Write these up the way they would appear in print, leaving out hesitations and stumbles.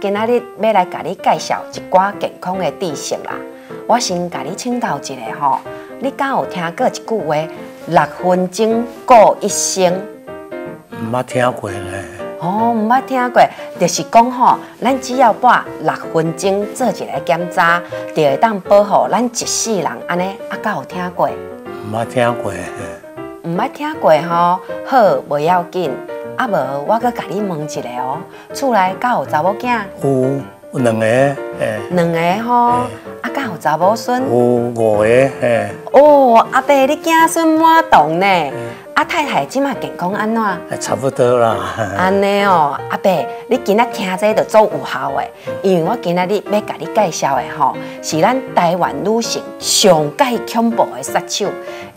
今仔日要来甲你介绍一寡健康的知识啦。我先甲你请教一下吼，你敢有听过一句话？6分钟过一生。唔捌听过呢。哦，唔捌听过，就是讲吼，咱只要拨6分钟做一个检查，就会当保护咱一世人安尼。啊，敢有听过？唔捌听过。唔捌听过吼，好，袂要紧。啊无，我搁甲你问一下哦，厝内敢有查某囝？有2个，2个吼，啊，敢有查某孙？有5个，哦，阿伯，你子孙满堂呢？啊，太太即马健康安怎？差不多啦。安尼哦，阿伯，你今仔听这就做有效的，因为我今仔日要甲你介绍的吼，是咱台湾女性上界恐怖的杀手，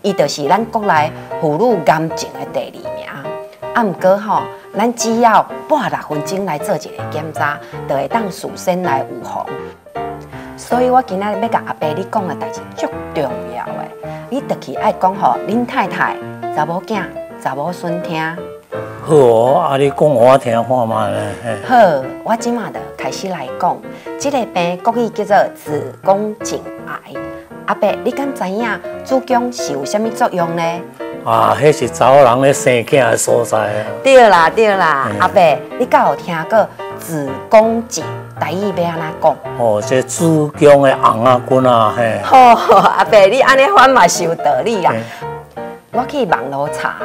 伊就是咱国内妇女癌症的第2名。啊，毋过吼，咱只要拨6分钟来做一个检查，就会当事先来预防。所以我今仔日要甲阿伯你讲的代志足重要的，你特去爱讲互恁太太、查某囝、查某孙听。好哦，啊，你讲我听看嘛呢。好，我即马就开始来讲，这个病国语叫做子宫颈癌。阿伯，你敢知影子宫是有啥物作用呢？啊，迄是查某人咧生囝的所在啊。对啦，对啦，阿伯，你敢有听过子宫颈？台语要安怎讲？哦，这子宫的红啊棍啊，嘿。好，阿伯，你安尼翻嘛是有道理啦。我去网络查，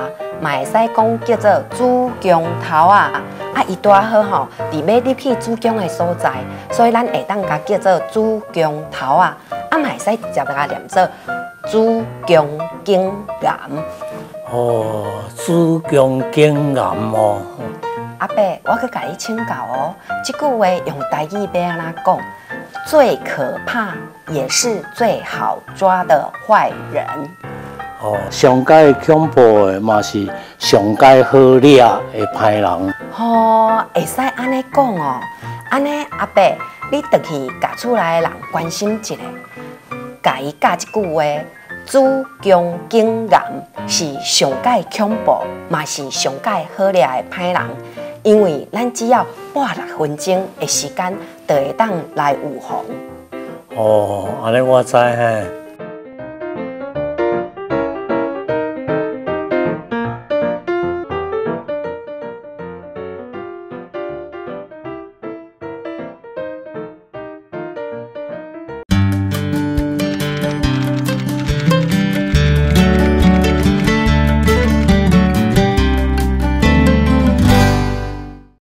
嘛会使讲叫做子宫头啊，啊，伊拄好吼，伫要入去子宫的所在，所以咱会当甲叫做子宫头啊，啊，嘛会使直接甲念做子宫颈癌。哦，子宫颈癌哦。阿伯，我去甲你请教哦，这句话用台语要安怎讲？最可怕也是最好抓的坏人。哦，上界恐怖的嘛是上界好掠的歹人。哦，会使安尼讲哦，安尼阿伯，你得去甲厝内的人关心一下，甲伊教一句话：子宫颈癌是上界恐怖，嘛是上界好掠的歹人。因为咱只要拨6分钟的时间，就会当来预防。哦，安尼我知嘿。